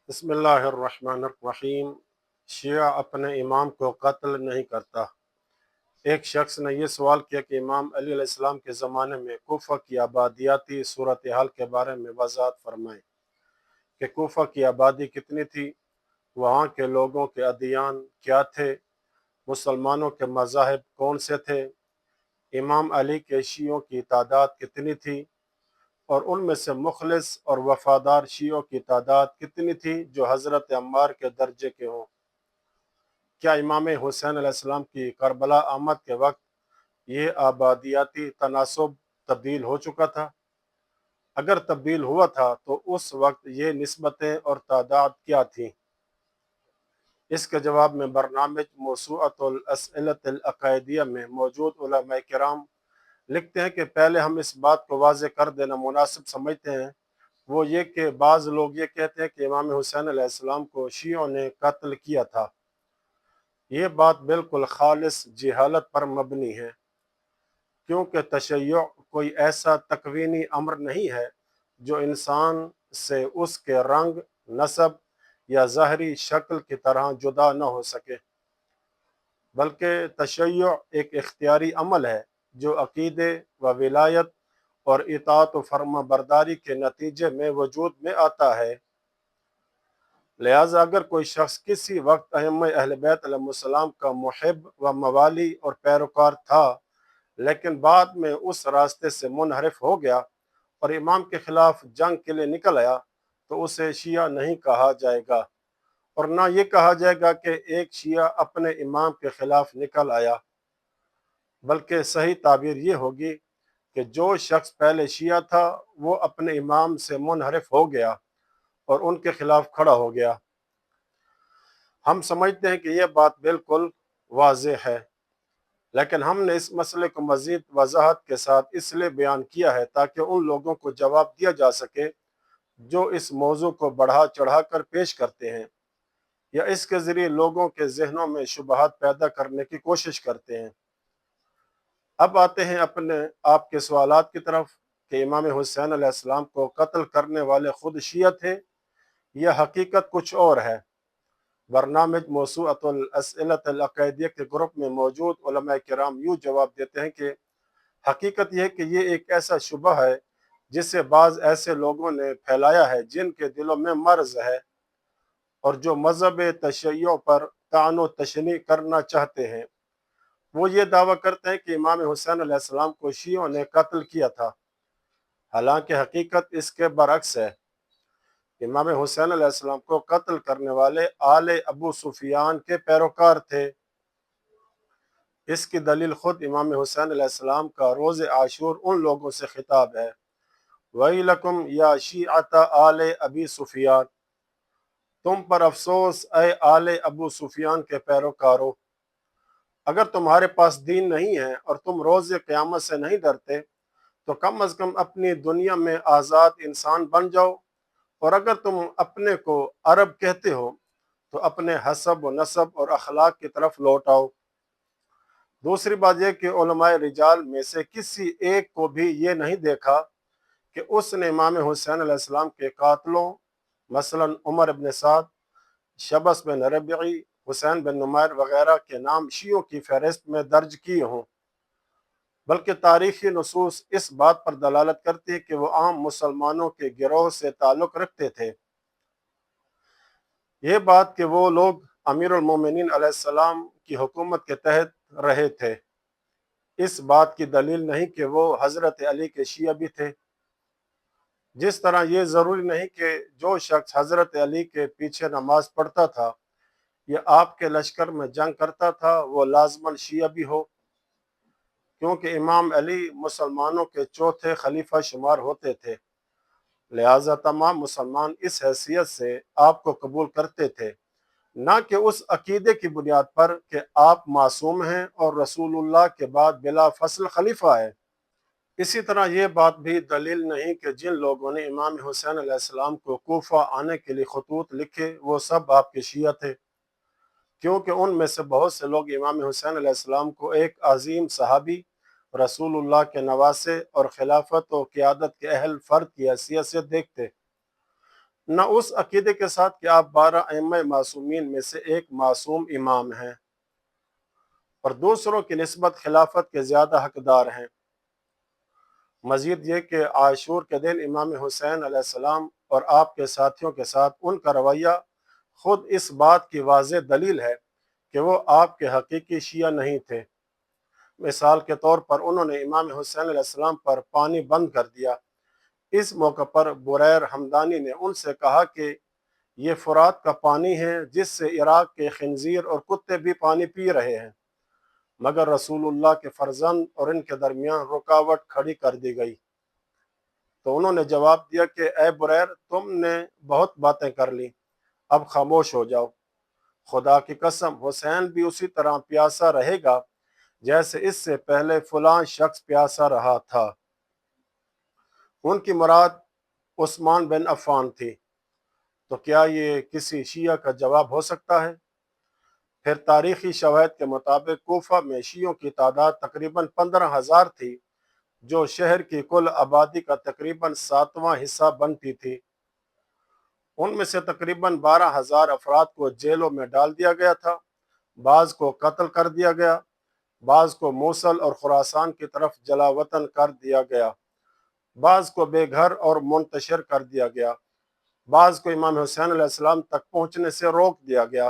بسم اللہ الرحمن الرحیم۔ شیعہ اپنے امام کو قتل نہیں کرتا۔ ایک شخص نے یہ سوال کیا کہ امام علی علیہ السلام کے زمانے میں کوفہ کی آبادیاتی صورتحال کے بارے میں وضاحت فرمائیں کہ کوفہ کی آبادی کتنی تھی، وہاں کے لوگوں کے ادیان کیا تھے، مسلمانوں کے مذاہب کون سے تھے، امام علی کے شیعوں کی تعداد کتنی تھی، اور ان میں سے مخلص اور وفادار شیعوں کی تعداد کتنی تھی جو حضرت عمار کے درجے کے ہوں۔ کیا امام حسین علیہ السلام کی کربلا آمد کے وقت یہ آبادیاتی تناسب تبدیل ہو چکا تھا؟ اگر تبدیل ہوا تھا تو اس وقت یہ نسبتیں اور تعداد کیا تھیں؟ اس کے جواب میں برنامج موسوعۃ الاسئلۃ العقائدیہ میں موجود علماء کرام لکھتے ہیں کہ پہلے ہم اس بات کو واضح کر دینا مناسب سمجھتے ہیں، وہ یہ کہ بعض لوگ یہ کہتے ہیں کہ امام حسین علیہ السلام کو شیعوں نے قتل کیا تھا۔ یہ بات بالکل خالص جہالت پر مبنی ہے، کیونکہ تشیع کوئی ایسا تکوینی امر نہیں ہے جو انسان سے اس کے رنگ، نسب یا ظاہری شکل کی طرح جدا نہ ہو سکے، بلکہ تشیع ایک اختیاری عمل ہے جو عقیدے و ولایت اور اطاعت و فرما برداری کے نتیجے میں وجود میں آتا ہے۔ لہٰذا اگر کوئی شخص کسی وقت ائمہ اہل بیت علیہ السلام کا محب و موالی اور پیروکار تھا، لیکن بعد میں اس راستے سے منحرف ہو گیا اور امام کے خلاف جنگ کے لیے نکل آیا، تو اسے شیعہ نہیں کہا جائے گا، اور نہ یہ کہا جائے گا کہ ایک شیعہ اپنے امام کے خلاف نکل آیا، بلکہ صحیح تعبیر یہ ہوگی کہ جو شخص پہلے شیعہ تھا وہ اپنے امام سے منحرف ہو گیا اور ان کے خلاف کھڑا ہو گیا۔ ہم سمجھتے ہیں کہ یہ بات بالکل واضح ہے، لیکن ہم نے اس مسئلے کو مزید وضاحت کے ساتھ اس لیے بیان کیا ہے تاکہ ان لوگوں کو جواب دیا جا سکے جو اس موضوع کو بڑھا چڑھا کر پیش کرتے ہیں یا اس کے ذریعے لوگوں کے ذہنوں میں شبہات پیدا کرنے کی کوشش کرتے ہیں۔ اب آتے ہیں اپنے آپ کے سوالات کی طرف کہ امام حسین علیہ السلام کو قتل کرنے والے خود شیعہ تھے یا حقیقت کچھ اور ہے۔ برنامج موسوعۃ الاسئلۃ العقائدیہ کے گروپ میں موجود علماء کرام یوں جواب دیتے ہیں کہ حقیقت یہ ہے کہ یہ ایک ایسا شبہ ہے جسے بعض ایسے لوگوں نے پھیلایا ہے جن کے دلوں میں مرض ہے اور جو مذہب تشیع پر طعن و تشنیع کرنا چاہتے ہیں۔ وہ یہ دعویٰ کرتے ہیں کہ امام حسین علیہ السلام کو شیعوں نے قتل کیا تھا، حالانکہ حقیقت اس کے برعکس ہے۔ امام حسین علیہ السلام کو قتل کرنے والے آل ابو سفیان کے پیروکار تھے۔ اس کی دلیل خود امام حسین علیہ السلام کا روز عاشور ان لوگوں سے خطاب ہے، وَيْلَكُمْ يَا شِيعَةَ آلِ ابی سفیان، تم پر افسوس اے آل ابو سفیان کے پیروکارو، اگر تمہارے پاس دین نہیں ہے اور تم روز قیامت سے نہیں ڈرتے تو کم از کم اپنی دنیا میں آزاد انسان بن جاؤ، اور اگر تم اپنے کو عرب کہتے ہو تو اپنے حسب و نسب اور اخلاق کی طرف لوٹ آؤ۔ دوسری بات یہ کہ علماء رجال میں سے کسی ایک کو بھی یہ نہیں دیکھا کہ اس نے امام حسین علیہ السلام کے قاتلوں مثلا عمر بن سعد، شبس بن ربعی، حسین بن نمیر وغیرہ کے نام شیعوں کی فہرست میں درج کیے ہوں، بلکہ تاریخی نصوص اس بات پر دلالت کرتی ہے کہ وہ عام مسلمانوں کے گروہ سے تعلق رکھتے تھے۔ یہ بات کہ وہ لوگ امیر المومنین علیہ السلام کی حکومت کے تحت رہے تھے، اس بات کی دلیل نہیں کہ وہ حضرت علی کے شیعہ بھی تھے، جس طرح یہ ضروری نہیں کہ جو شخص حضرت علی کے پیچھے نماز پڑھتا تھا یا آپ کے لشکر میں جنگ کرتا تھا وہ لازماً شیعہ بھی ہو، کیونکہ امام علی مسلمانوں کے چوتھے خلیفہ شمار ہوتے تھے، لہٰذا تمام مسلمان اس حیثیت سے آپ کو قبول کرتے تھے، نہ کہ اس عقیدے کی بنیاد پر کہ آپ معصوم ہیں اور رسول اللہ کے بعد بلا فصل خلیفہ ہے۔ اسی طرح یہ بات بھی دلیل نہیں کہ جن لوگوں نے امام حسین علیہ السلام کو کوفہ آنے کے لیے خطوط لکھے وہ سب آپ کے شیعہ تھے، کیونکہ ان میں سے بہت سے لوگ امام حسین علیہ السلام کو ایک عظیم صحابی، رسول اللہ کے نواسے اور خلافت و قیادت کے اہل فرد کی حیثیت سے دیکھتے۔ نہ اس عقیدے کے ساتھ کہ آپ 12 ائمہ معصومین میں سے ایک معصوم امام ہیں اور دوسروں کی نسبت خلافت کے زیادہ حقدار ہیں۔ مزید یہ کہ عاشور کے دن امام حسین علیہ السلام اور آپ کے ساتھیوں کے ساتھ ان کا رویہ خود اس بات کی واضح دلیل ہے کہ وہ آپ کے حقیقی شیعہ نہیں تھے۔ مثال کے طور پر انہوں نے امام حسین علیہ السلام پر پانی بند کر دیا۔ اس موقع پر بریر حمدانی نے ان سے کہا کہ یہ فرات کا پانی ہے جس سے عراق کے خنزیر اور کتے بھی پانی پی رہے ہیں، مگر رسول اللہ کے فرزند اور ان کے درمیان رکاوٹ کھڑی کر دی گئی۔ تو انہوں نے جواب دیا کہ اے بریر، تم نے بہت باتیں کر لی، اب خاموش ہو جاؤ۔ خدا کی قسم حسین بھی اسی طرح پیاسا رہے گا جیسے اس سے پہلے فلاں شخص پیاسا رہا تھا۔ ان کی مراد عثمان بن عفان تھی۔ تو کیا یہ کسی شیعہ کا جواب ہو سکتا ہے؟ پھر تاریخی شواہد کے مطابق کوفہ میں شیعوں کی تعداد تقریباً 15,000 تھی، جو شہر کی کل آبادی کا تقریباً 7واں حصہ بنتی تھی۔ ان میں سے تقریباً 12,000 افراد کو جیلوں میں ڈال دیا گیا تھا، بعض کو قتل کر دیا گیا، بعض کو موصل اور خراسان کی طرف جلا وطن کر دیا گیا، بعض کو بے گھر اور منتشر کر دیا گیا، بعض کو امام حسین علیہ السلام تک پہنچنے سے روک دیا گیا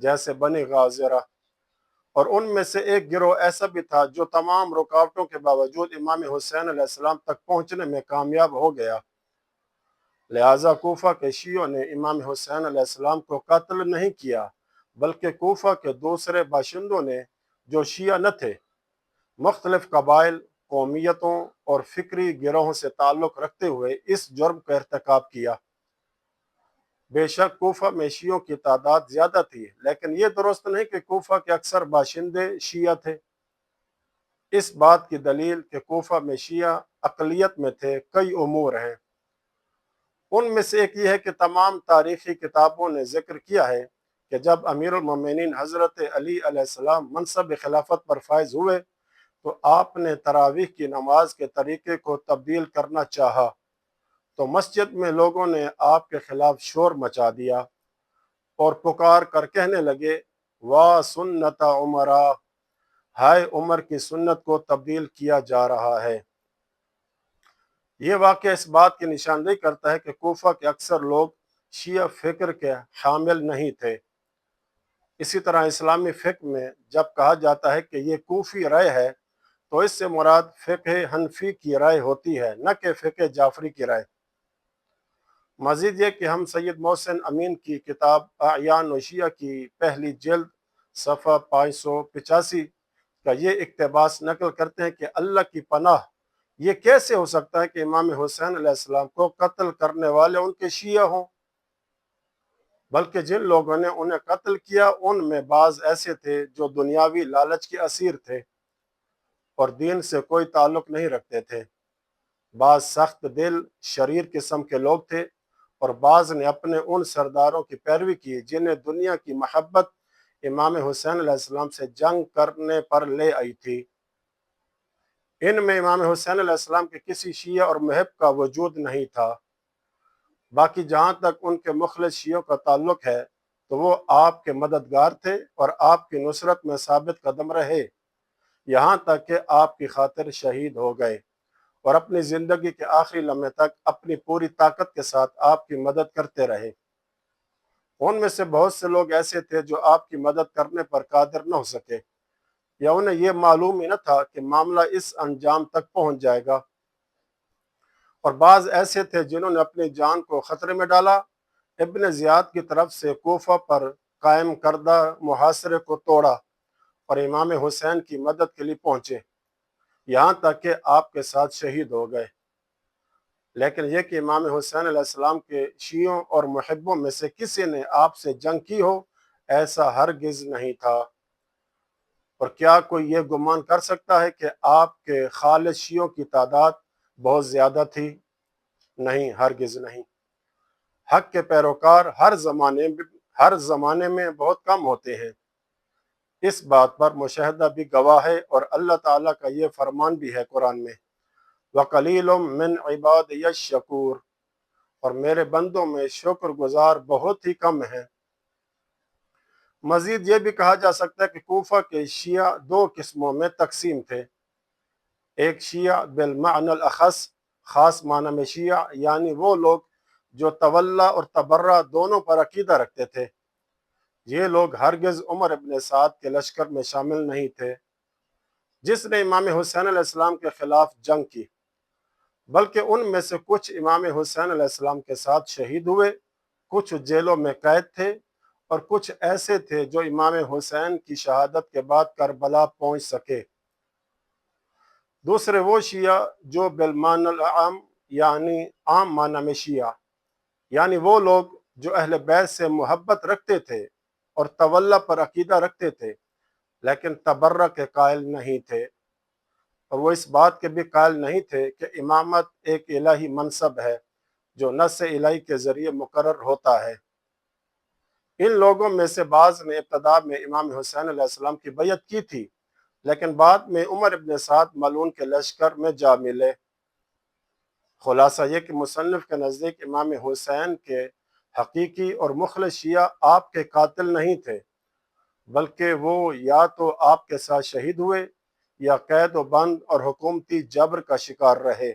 جیسے بنی غازرہ، اور ان میں سے ایک گروہ ایسا بھی تھا جو تمام رکاوٹوں کے باوجود امام حسین علیہ السلام تک پہنچنے میں کامیاب ہو گیا۔ لہٰذا کوفہ کے شیعوں نے امام حسین علیہ السلام کو قتل نہیں کیا، بلکہ کوفہ کے دوسرے باشندوں نے جو شیعہ نہ تھے، مختلف قبائل، قومیتوں اور فکری گروہوں سے تعلق رکھتے ہوئے اس جرم کا ارتکاب کیا۔ بے شک کوفہ میں شیعوں کی تعداد زیادہ تھی، لیکن یہ درست نہیں کہ کوفہ کے اکثر باشندے شیعہ تھے۔ اس بات کی دلیل کہ کوفہ میں شیعہ اقلیت میں تھے کئی امور ہیں۔ ان میں سے ایک یہ ہے کہ تمام تاریخی کتابوں نے ذکر کیا ہے کہ جب امیر المومنین حضرت علی علیہ السلام منصب خلافت پر فائز ہوئے تو آپ نے تراویح کی نماز کے طریقے کو تبدیل کرنا چاہا، تو مسجد میں لوگوں نے آپ کے خلاف شور مچا دیا اور پکار کر کہنے لگے، واہ سنت عمرہ، ہائے عمر کی سنت کو تبدیل کیا جا رہا ہے۔ یہ واقعہ اس بات کی نشاندہی کرتا ہے کہ کوفہ کے اکثر لوگ شیعہ فکر کے حامل نہیں تھے۔ اسی طرح اسلامی فقہ میں جب کہا جاتا ہے کہ یہ کوفی رائے ہے تو اس سے مراد فقہ حنفی کی رائے ہوتی ہے، نہ کہ فقہ جعفری کی رائے۔ مزید یہ کہ ہم سید محسن امین کی کتاب اعیان و شیعہ کی پہلی جلد صفحہ 585 کا یہ اقتباس نقل کرتے ہیں کہ اللہ کی پناہ، یہ کیسے ہو سکتا ہے کہ امام حسین علیہ السلام کو قتل کرنے والے ان کے شیعہ ہوں؟ بلکہ جن لوگوں نے انہیں قتل کیا ان میں بعض ایسے تھے جو دنیاوی لالچ کے اسیر تھے اور دین سے کوئی تعلق نہیں رکھتے تھے، بعض سخت دل شریر قسم کے لوگ تھے، اور بعض نے اپنے ان سرداروں کی پیروی کی جنہیں دنیا کی محبت امام حسین علیہ السلام سے جنگ کرنے پر لے آئی تھی۔ ان میں امام حسین علیہ السلام کے کسی شیعہ اور محب کا وجود نہیں تھا۔ باقی جہاں تک ان کے مخلص شیعوں کا تعلق ہے تو وہ آپ کے مددگار تھے اور آپ کی نصرت میں ثابت قدم رہے، یہاں تک کہ آپ کی خاطر شہید ہو گئے اور اپنی زندگی کے آخری لمحے تک اپنی پوری طاقت کے ساتھ آپ کی مدد کرتے رہے۔ ان میں سے بہت سے لوگ ایسے تھے جو آپ کی مدد کرنے پر قادر نہ ہو سکے، یا انہیں یہ معلوم ہی نہ تھا کہ معاملہ اس انجام تک پہنچ جائے گا، اور بعض ایسے تھے جنہوں نے اپنی جان کو خطرے میں ڈالا، ابن زیاد کی طرف سے کوفہ پر قائم کردہ محاصرے کو توڑا اور امام حسین کی مدد کے لیے پہنچے، یہاں تک کہ آپ کے ساتھ شہید ہو گئے۔ لیکن یہ کہ امام حسین علیہ السلام کے شیعوں اور محبوں میں سے کسی نے آپ سے جنگ کی ہو، ایسا ہرگز نہیں تھا۔ اور کیا کوئی یہ گمان کر سکتا ہے کہ آپ کے خالص شیعوں کی تعداد بہت زیادہ تھی؟ نہیں، ہرگز نہیں۔ حق کے پیروکار ہر زمانے میں بہت کم ہوتے ہیں، اس بات پر مشاہدہ بھی گواہ ہے، اور اللہ تعالیٰ کا یہ فرمان بھی ہے قرآن میں، وَقَلِيلٌ مِّنْ عِبَادِيَ الشَّكُورُ، اور میرے بندوں میں شکر گزار بہت ہی کم ہیں۔ مزید یہ بھی کہا جا سکتا ہے کہ کوفہ کے شیعہ دو قسموں میں تقسیم تھے۔ ایک شیعہ بالمعنی الاخص، خاص معنی میں شیعہ، یعنی وہ لوگ جو تولا اور تبرہ دونوں پر عقیدہ رکھتے تھے۔ یہ لوگ ہرگز عمر ابن سعد کے لشکر میں شامل نہیں تھے جس نے امام حسین علیہ السلام کے خلاف جنگ کی، بلکہ ان میں سے کچھ امام حسین علیہ السلام کے ساتھ شہید ہوئے، کچھ جیلوں میں قید تھے، اور کچھ ایسے تھے جو امام حسین کی شہادت کے بعد کربلا پہنچ سکے۔ دوسرے وہ شیعہ جو بالمعنی العام، یعنی عام معنی میں شیعہ، یعنی وہ لوگ جو اہل بیت سے محبت رکھتے تھے اور تولا پر عقیدہ رکھتے تھے لیکن تبرہ کے قائل نہیں تھے، اور وہ اس بات کے بھی قائل نہیں تھے کہ امامت ایک الہی منصب ہے جو نص الہی کے ذریعے مقرر ہوتا ہے۔ ان لوگوں میں سے بعض نے ابتدا میں امام حسین علیہ السلام کی بیعت کی تھی، لیکن بعد میں عمر ابن سعد ملعون کے لشکر میں جا ملے۔ خلاصہ یہ کہ مصنف کے نزدیک امام حسین کے حقیقی اور مخلص شیعہ آپ کے قاتل نہیں تھے، بلکہ وہ یا تو آپ کے ساتھ شہید ہوئے یا قید و بند اور حکومتی جبر کا شکار رہے،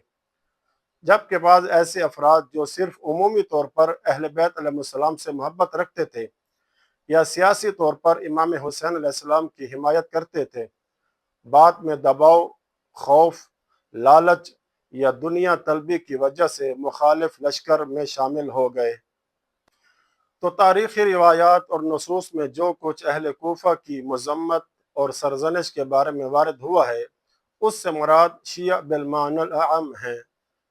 جبکہ بعض ایسے افراد جو صرف عمومی طور پر اہل بیت علیہ السلام سے محبت رکھتے تھے یا سیاسی طور پر امام حسین علیہ السلام کی حمایت کرتے تھے، بعد میں دباؤ، خوف، لالچ یا دنیا طلبی کی وجہ سے مخالف لشکر میں شامل ہو گئے۔ تو تاریخی روایات اور نصوص میں جو کچھ اہل کوفہ کی مذمت اور سرزنش کے بارے میں وارد ہوا ہے، اس سے مراد شیعہ بالمعنی العام ہیں،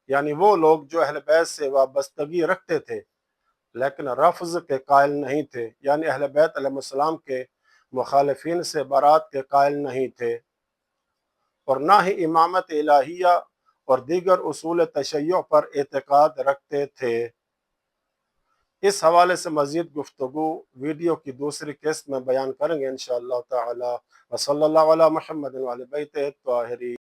یعنی وہ لوگ جو اہل بیت سے وابستگی رکھتے تھے لیکن رفض کے قائل نہیں تھے، یعنی اہل بیت علیہ السلام کے مخالفین سے برات کے قائل نہیں تھے، اور نہ ہی امامت الہیہ اور دیگر اصول تشیع پر اعتقاد رکھتے تھے۔ اس حوالے سے مزید گفتگو ویڈیو کی دوسری قسط میں بیان کریں گے انشاءاللہ تعالی۔ وصلی اللہ علی محمد وعلی بیتہ الطاہرین۔